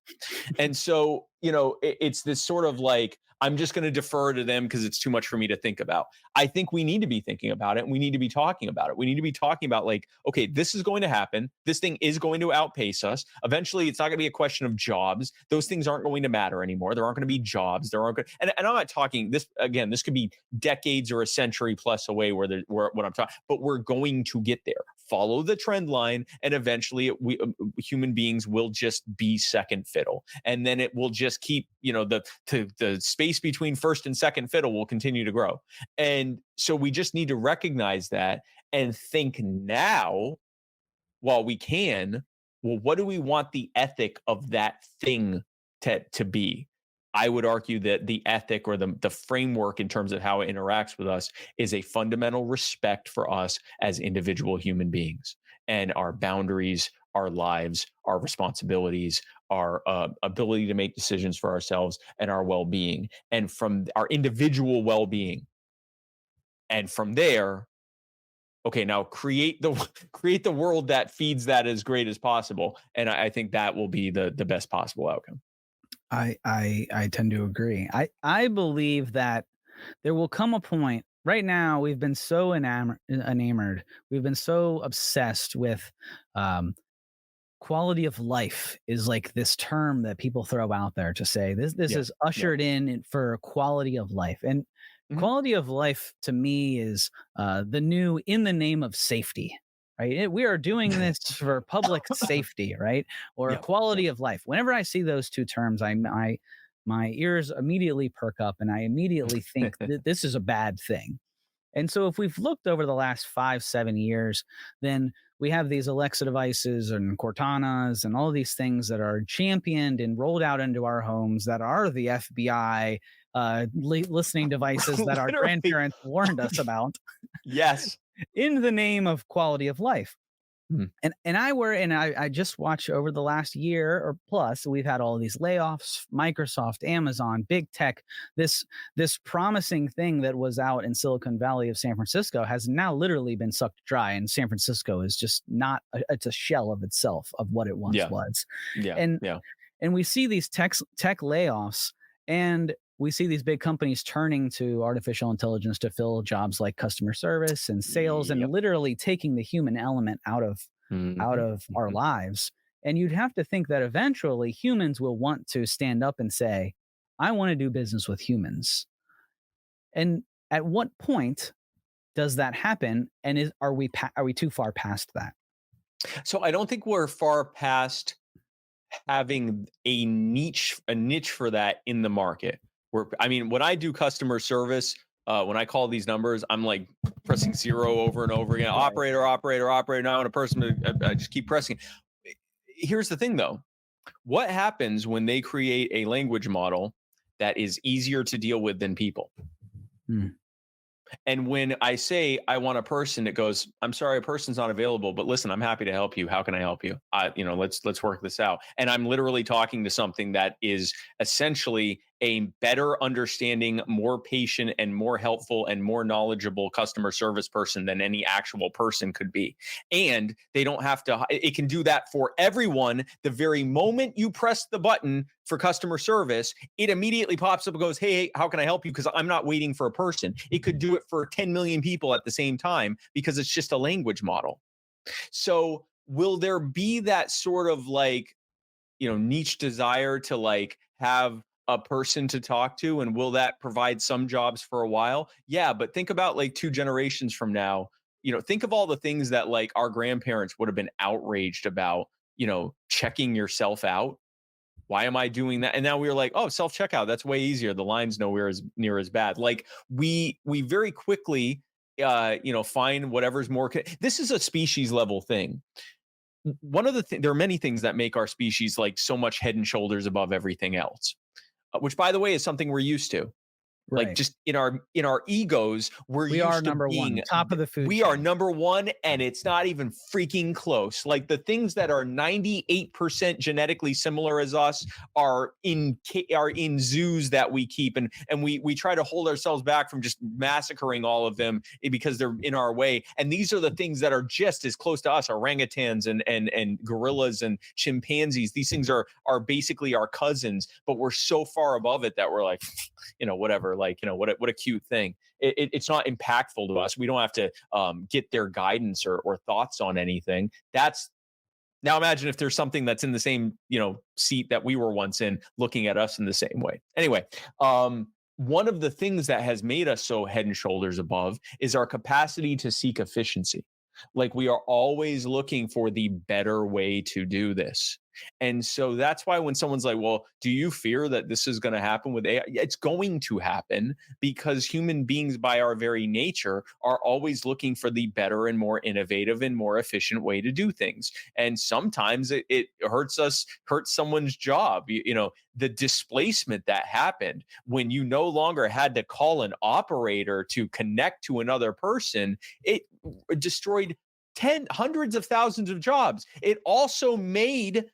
And so, it's this sort of like, I'm just going to defer to them because it's too much for me to think about. I think we need to be thinking about it, and we need to be talking about it. We need to be talking about, like, okay, this is going to happen. This thing is going to outpace us. Eventually, it's not going to be a question of jobs. Those things aren't going to matter anymore. There aren't going to be jobs. There aren't going to, and I'm not talking this, again, this could be decades or a century plus away where what I'm talking, but we're going to get there. Follow the trend line, and eventually human beings will just be second fiddle, and then it will just keep, the space between first and second fiddle will continue to grow. And so we just need to recognize that and think now, while we can, well, what do we want the ethic of that thing to be? I would argue that the ethic or the framework in terms of how it interacts with us is a fundamental respect for us as individual human beings and our boundaries, our lives, our responsibilities, our ability to make decisions for ourselves, and our well-being, and from our individual well-being. And from there, okay, now create the world that feeds that as great as possible. And I think that will be the best possible outcome. I tend to agree. I believe that there will come a point. Right now, we've been so enamored. We've been so obsessed with quality of life is like this term that people throw out there to say this is ushered in for quality of life. And quality of life to me is the new in the name of safety. Right. We are doing this for public safety, right? Or quality of life. Whenever I see those two terms, my ears immediately perk up and I immediately think that this is a bad thing. And so if we've looked over the last 5-7 years, then we have these Alexa devices and Cortanas and all these things that are championed and rolled out into our homes that are the FBI listening devices that our grandparents warned us about. Yes. In the name of quality of life. And I just watched over the last year or plus, we've had all these layoffs, Microsoft, Amazon, big tech. This promising thing that was out in Silicon Valley of San Francisco has now literally been sucked dry, and San Francisco is just not. It's a shell of itself of what it once was. And we see these tech layoffs, and we see these big companies turning to artificial intelligence to fill jobs like customer service and sales, and literally taking the human element out of our lives. And you'd have to think that eventually humans will want to stand up and say, I want to do business with humans. And at what point does that happen? And are we too far past that? So I don't think we're far past having a niche for that in the market. When I do customer service, when I call these numbers, I'm like pressing 0 over and over again. Operator. Now I want a person to I just keep pressing. Here's the thing, though. What happens when they create a language model that is easier to deal with than people? And when I say I want a person, it goes, I'm sorry, a person's not available, but listen, I'm happy to help you. How can I help you? Let's work this out. And I'm literally talking to something that is essentially a better understanding, more patient and more helpful and more knowledgeable customer service person than any actual person could be. And they don't have to, it can do that for everyone. The very moment you press the button for customer service, it immediately pops up and goes, hey, how can I help you? Because I'm not waiting for a person. It could do it for 10 million people at the same time because it's just a language model. So will there be that sort of like, niche desire to like have a person to talk to, and will that provide some jobs for a while? Yeah, but think about like 2 generations from now. Think of all the things that like our grandparents would have been outraged about, checking yourself out. Why am I doing that? And now we're like, oh, self checkout, that's way easier. The line's nowhere as near as bad. Like we very quickly find whatever's more this is a species level thing. One of there are many things that make our species like so much head and shoulders above everything else, which by the way is something we're used to. Like Right. just in our egos, We are used to number one, being top of the food we are chain. number one, and it's not even freaking close. Like the things that are 98% genetically similar as us are in zoos that we keep, and we try to hold ourselves back from just massacring all of them because they're in our way. And these are the things that are just as close to us: orangutans and gorillas and chimpanzees. These things are basically our cousins, but we're so far above it that we're like, whatever. Like, what a cute thing. It's not impactful to us. We don't have to get their guidance or thoughts on anything. Now imagine if there's something that's in the same, seat that we were once in, looking at us in the same way. Anyway, one of the things that has made us so head and shoulders above is our capacity to seek efficiency. Like we are always looking for the better way to do this. And so that's why when someone's like, well, do you fear that this is going to happen with AI? It's going to happen because human beings, by our very nature, are always looking for the better and more innovative and more efficient way to do things. And sometimes it hurts someone's job. The displacement that happened when you no longer had to call an operator to connect to another person, it destroyed hundreds of thousands of jobs. It also made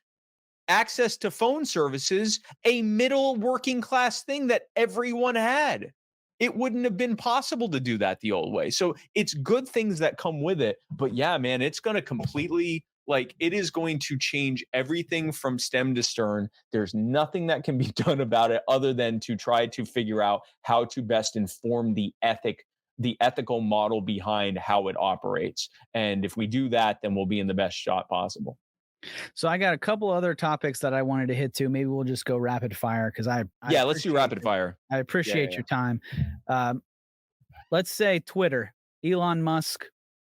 access to phone services a middle working class thing that everyone had. It wouldn't have been possible to do that the old way. So it's good things that come with it. But yeah, man, it's going to completely, like, it is going to change everything from stem to stern. There's nothing that can be done about it other than to try to figure out how to best inform the ethical model behind how it operates. And if we do that, then we'll be in the best shot possible. So I got a couple other topics that I wanted to hit to. Maybe we'll just go rapid fire because I Yeah, let's do rapid fire. I appreciate Yeah. your time. Um, let's say Twitter, Elon Musk.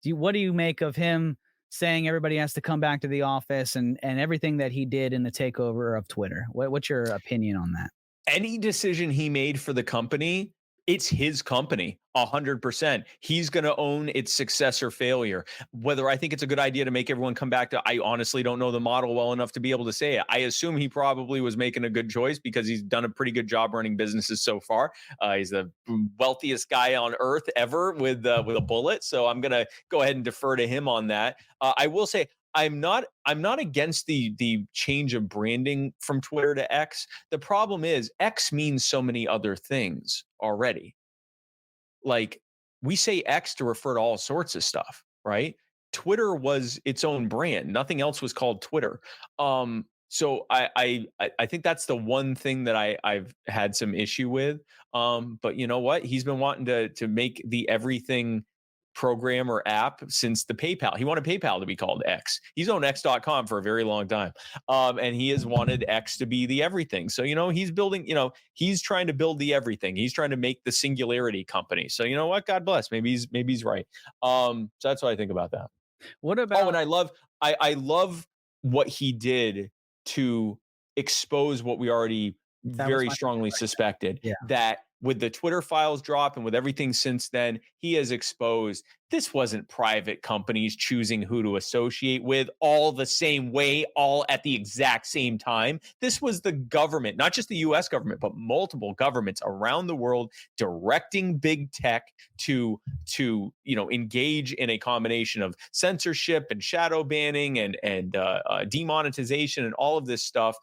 What do you make of him saying everybody has to come back to the office and everything that he did in the takeover of Twitter? What's your opinion on that? Any decision he made for the company, it's his company, 100%. He's going to own its success or failure. Whether I think it's a good idea to make everyone come back to, I honestly don't know the model well enough to be able to say it. I assume he probably was making a good choice because he's done a pretty good job running businesses so far. He's the wealthiest guy on earth ever with a bullet. So I'm going to go ahead and defer to him on that. I will say, I'm not against the change of branding from Twitter to X. The problem is X means so many other things already. Like we say X to refer to all sorts of stuff, right? Twitter was its own brand. Nothing else was called Twitter. So I think that's the one thing that I've had some issue with. But you know what? He's been wanting to make the everything program or app since the PayPal. He wanted PayPal to be called X. He's owned X.com for a very long time. And he has wanted X to be the everything. So, he's building, he's trying to build the everything. He's trying to make the singularity company. So, you know what? God bless. Maybe he's right. So that's what I think about that. What about, and I love what he did to expose what we already very strongly suspected, yeah, that with the Twitter files drop and with everything since then, he has exposed this wasn't private companies choosing who to associate with all the same way, all at the exact same time. This was the government, not just the US government, but multiple governments around the world directing big tech to engage in a combination of censorship and shadow banning and demonetization and all of this stuff.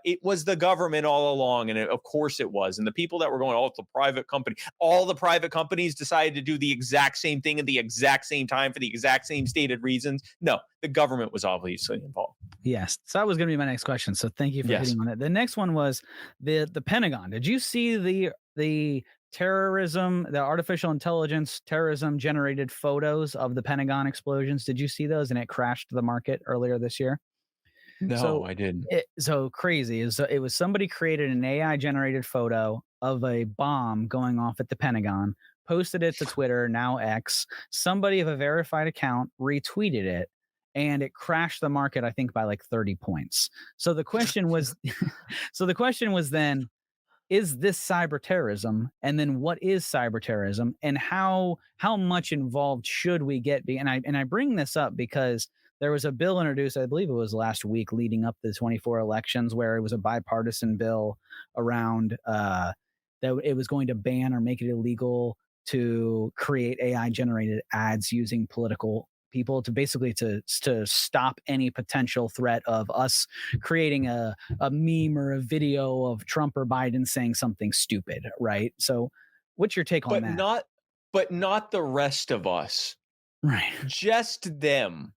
It was the government all along, and of course it was. And the people that were going, oh, it's a private company. All the private companies decided to do the exact same thing at the exact same time for the exact same stated reasons. No, the government was obviously involved. Yes. So that was going to be my next question. So thank you for hitting on it. The next one was the Pentagon. Did you see the terrorism, the artificial intelligence terrorism generated photos of the Pentagon explosions? Did you see those? And it crashed the market earlier this year. No, I didn't. So crazy is it was somebody created an AI generated photo of a bomb going off at the Pentagon, posted it to Twitter, now X. Somebody of a verified account retweeted it, and it crashed the market, I think, by like 30 points. So the question was, then, is this cyber terrorism? And then what is cyber terrorism? And how much involved should we get? And I bring this up because there was a bill introduced, I believe it was last week, leading up to the 24 elections, where it was a bipartisan bill around that it was going to ban or make it illegal to create AI generated ads using political people to basically to stop any potential threat of us creating a meme or a video of Trump or Biden saying something stupid, right? So what's your take on that? But not the rest of us. Right. Just them.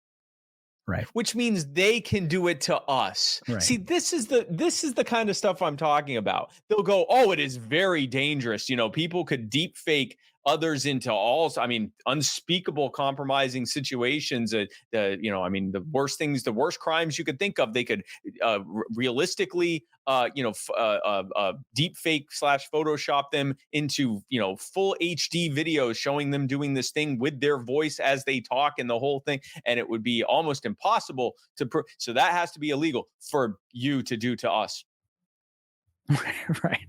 Right. Which means they can do it to us. Right. See, this is the kind of stuff I'm talking about. They'll go, oh, it is very dangerous. People could deep fake others into unspeakable compromising situations. The worst things, the worst crimes you could think of, they could realistically, deep fake / Photoshop them into, full HD videos showing them doing this thing with their voice as they talk and the whole thing. And it would be almost impossible to prove. So that has to be illegal for you to do to us. Right.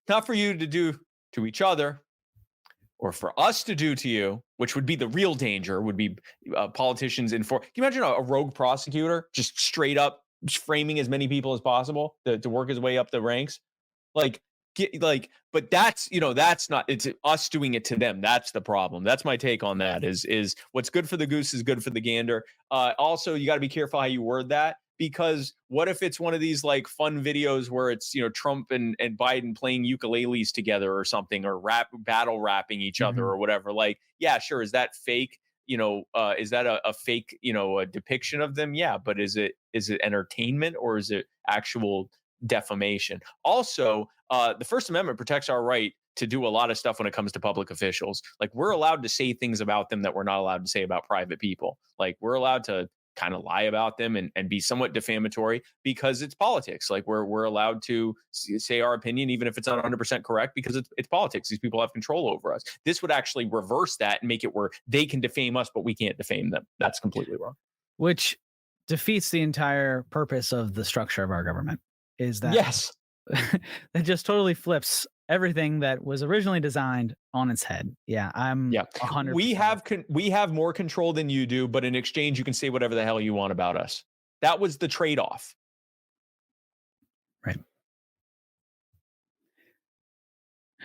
Not for you to do to each other, or for us to do to you, which would be the real danger, would be politicians Can you imagine a rogue prosecutor just straight up framing as many people as possible to work his way up the ranks? But that's, that's not, it's us doing it to them. That's the problem. That's my take on that is what's good for the goose is good for the gander. Also, you got to be careful how you word that, because what if it's one of these like fun videos where it's, Trump and Biden playing ukuleles together or something, or battle rapping each other or whatever? Like, yeah, sure. Is that fake? Is that a fake, a depiction of them? Yeah. But is it entertainment, or is it actual defamation? Also, the First Amendment protects our right to do a lot of stuff when it comes to public officials. Like, we're allowed to say things about them that we're not allowed to say about private people. Like, we're allowed to kind of lie about them and be somewhat defamatory because it's politics. Like, we're allowed to say our opinion, even if it's not 100% correct, because it's politics. These people have control over us. This would actually reverse that and make it where they can defame us, but we can't defame them. That's completely wrong. Which defeats the entire purpose of the structure of our government. Is that yes, that just totally flips everything that was originally designed on its head. Yeah, I'm 100%. We have more control than you do, but in exchange, you can say whatever the hell you want about us. That was the trade-off. Right.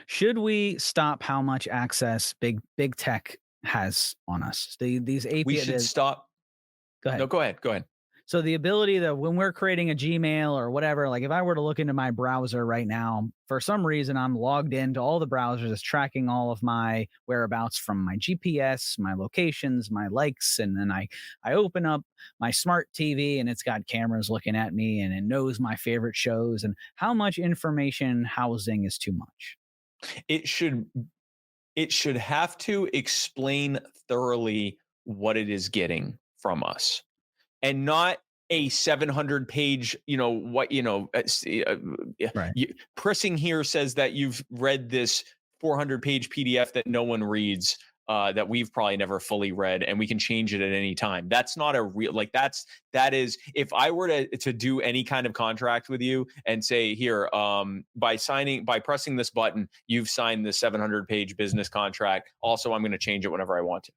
Should we stop how much access big tech has on us? These APIs. We should stop. Go ahead. No, go ahead. So the ability that when we're creating a Gmail or whatever, like if I were to look into my browser right now, for some reason I'm logged into all the browsers, it's tracking all of my whereabouts from my GPS, my locations, my likes, and then I open up my smart TV and it's got cameras looking at me and it knows my favorite shows. And how much information housing is too much? It should have to explain thoroughly what it is getting from us. And not a 700-page, right. Pressing here says that you've read this 400-page PDF that no one reads. that we've probably never fully read, and we can change it at any time. That's not a real, like, that is, if I were to do any kind of contract with you and say, here, by pressing this button, you've signed the 700-page business contract. Also, I'm going to change it whenever I want to.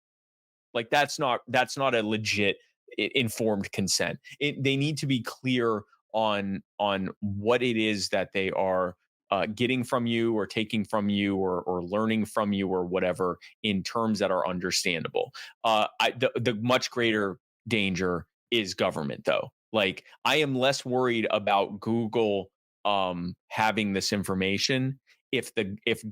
Like, that's not a legit informed consent. They need to be clear on what it is that they are getting from you or taking from you or learning from you or whatever, in terms that are understandable. The much greater danger is government, though. Like, I am less worried about Google having this information if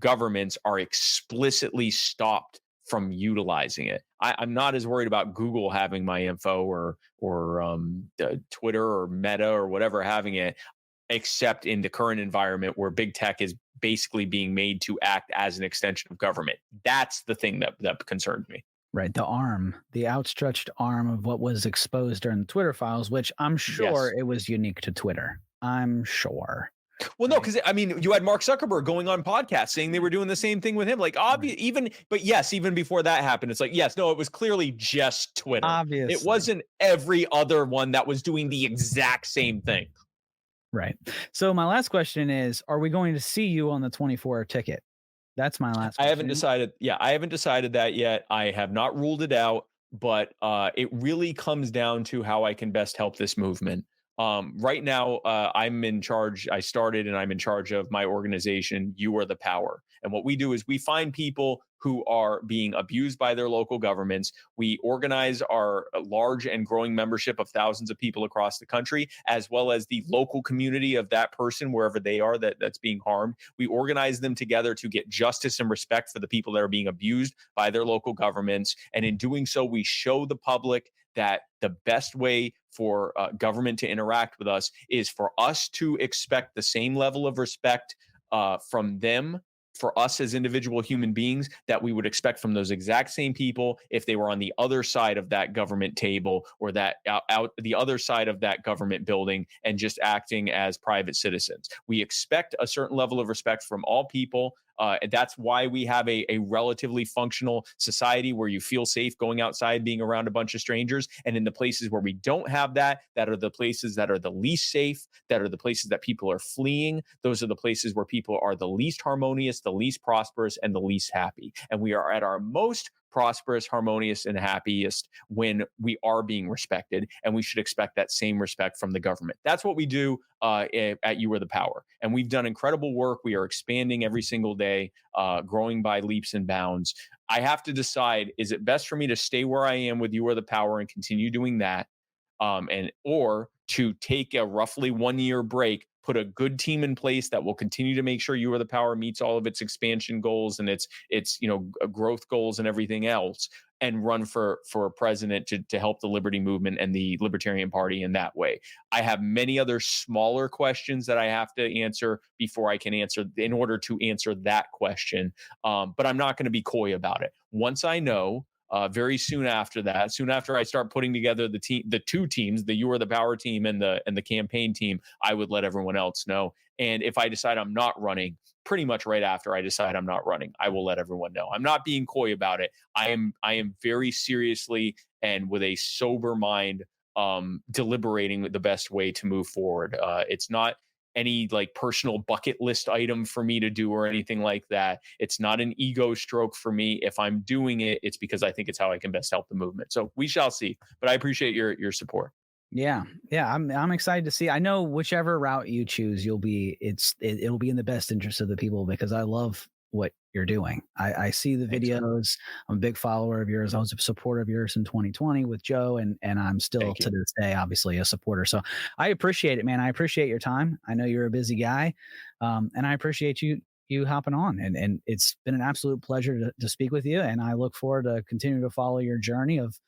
governments are explicitly stopped from utilizing it. I'm not as worried about Google having my info or Twitter or Meta or whatever having it, except in the current environment where big tech is basically being made to act as an extension of government. That's the thing that concerns me. Right. The outstretched arm of what was exposed during the Twitter files, which I'm sure Yes. it was unique to Twitter. I'm sure. Well, no, Right. because I mean, you had Mark Zuckerberg going on podcasts saying they were doing the same thing with him. Like, Right. but yes, even before that happened, it's like, yes, no, it was clearly just Twitter. It Obviously. wasn't every other one that was doing the exact same thing. Right. So my last question is, are we going to see you on the 24 ticket? That's my last I haven't question. decided. Yeah, I haven't decided that yet. I have not ruled it out, but it really comes down to how I can best help this movement. Right now, I'm in charge. I started and I'm in charge of my organization, You Are the Power. And what we do is we find people who are being abused by their local governments. We organize our large and growing membership of thousands of people across the country, as well as the local community of that person, wherever they are, that's being harmed. We organize them together to get justice and respect for the people that are being abused by their local governments. And in doing so, we show the public that the best way for government to interact with us is for us to expect the same level of respect from them, for us as individual human beings, that we would expect from those exact same people if they were on the other side of that government table, or that out the other side of that government building, and just acting as private citizens. We expect a certain level of respect from all people. And that's why we have a relatively functional society where you feel safe going outside, being around a bunch of strangers. And in the places where we don't have that, that are the places that are the least safe, that are the places that people are fleeing. Those are the places where people are the least harmonious, the least prosperous, and the least happy. And we are at our most prosperous, harmonious, and happiest when we are being respected. And we should expect that same respect from the government. That's what we do at You Are the Power. And we've done incredible work. We are expanding every single day, growing by leaps and bounds. I have to decide, is it best for me to stay where I am with You Are the Power and continue doing that? Or to take a roughly 1 year break, put a good team in place that will continue to make sure You Are the Power meets all of its expansion goals and its growth goals and everything else, and run for president to help the liberty movement and the Libertarian Party in that way. I have many other smaller questions that I have to answer before I can answer, in order to answer that question. But I'm not going to be coy about it. Once I know, very soon after that, soon after I start putting together the two teams, the You Are the Power team and the campaign team, I would let everyone else know. And if I decide I'm not running, pretty much right after I decide I'm not running, I will let everyone know. I'm not being coy about it. I am very seriously and with a sober mind deliberating the best way to move forward. It's not any like personal bucket list item for me to do or anything like that. It's not an ego stroke for me. If I'm doing it, it's because I think it's how I can best help the movement. So we shall see. But I appreciate your support. Yeah. Yeah. I'm excited to see. I know whichever route you choose, it'll be in the best interest of the people, because I love what you're doing. I see the Thanks, man. videos. I'm a big follower of yours. I was a supporter of yours in 2020 with Joe, and I'm still Thank to you. this day, obviously, a supporter. So I appreciate it, man. I appreciate your time. I know you're a busy guy. And I appreciate you hopping on, and it's been an absolute pleasure to speak with you. And I look forward to continuing to follow your journey of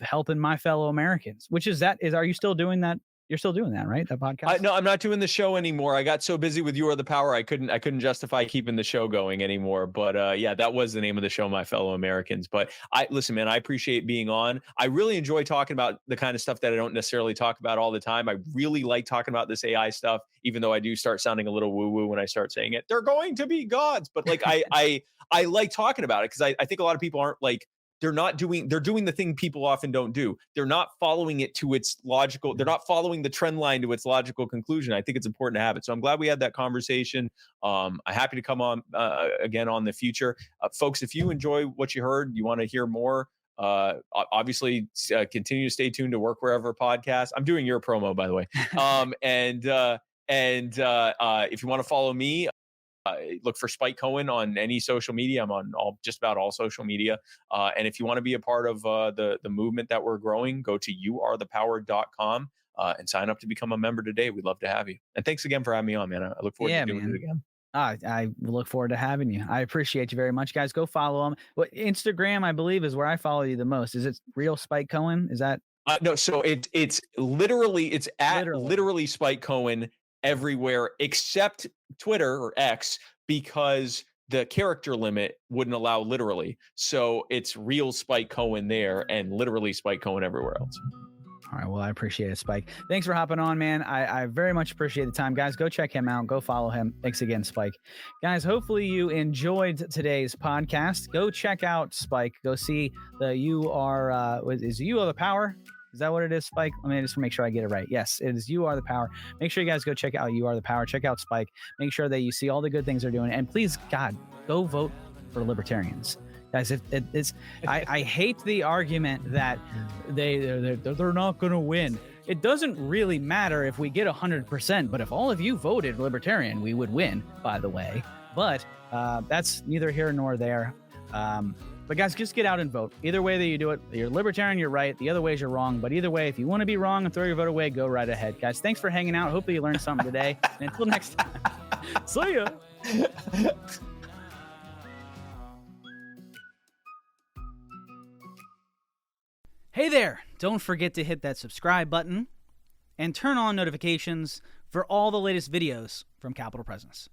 helping my fellow Americans, which is, are you still doing that You're still doing that, right? That podcast? No, I'm not doing the show anymore. I got so busy with You Are the Power, I couldn't justify keeping the show going anymore. But yeah, that was the name of the show, my fellow Americans. But listen, man, I appreciate being on. I really enjoy talking about the kind of stuff that I don't necessarily talk about all the time. I really like talking about this AI stuff, even though I do start sounding a little woo-woo when I start saying it. They're going to be gods, but like I like talking about it because I think a lot of people aren't like. They're doing the thing people often don't do. They're not following it to its logical. They're not following the trend line to its logical conclusion. I think it's important to have it. So I'm glad we had that conversation. I'm happy to come on again on the future. Folks, if you enjoy what you heard, you want to hear more, obviously continue to stay tuned to Work Wherever podcast. I'm doing your promo, by the way. If you want to follow me, look for Spike Cohen on any social media. I'm on just about all social media. And if you want to be a part of the movement that we're growing, go to youarethepower.com and sign up to become a member today. We'd love to have you. And thanks again for having me on, man. I look forward to doing it again. I look forward to having you. I appreciate you very much, guys. Go follow him. Instagram, I believe, is where I follow you the most. Is it real Spike Cohen? Is that? No, so it's literally literally Spike Cohen everywhere except Twitter or X, because the character limit wouldn't allow literally. So it's real Spike Cohen there and literally Spike Cohen everywhere else. All right. Well, I appreciate it, Spike. Thanks for hopping on, man. I very much appreciate the time. Guys, go check him out. Go follow him. Thanks again, Spike. Guys, hopefully you enjoyed today's podcast. Go check out Spike. Go see the You Are the Power? Is that what it is, Spike? Let me just make sure I get it right. Yes, it is You Are the Power. Make sure you guys go check out You Are the Power. Check out Spike. Make sure that you see all the good things they're doing. And please, God, go vote for libertarians. Guys, I hate the argument that they're not going to win. It doesn't really matter if we get 100%, but if all of you voted libertarian, we would win, by the way. But that's neither here nor there. But guys, just get out and vote. Either way that you do it, you're libertarian, you're right. The other ways you're wrong. But either way, if you want to be wrong and throw your vote away, go right ahead. Guys, thanks for hanging out. Hopefully you learned something today. And until next time, see ya. Hey there. Don't forget to hit that subscribe button and turn on notifications for all the latest videos from Capital Presence.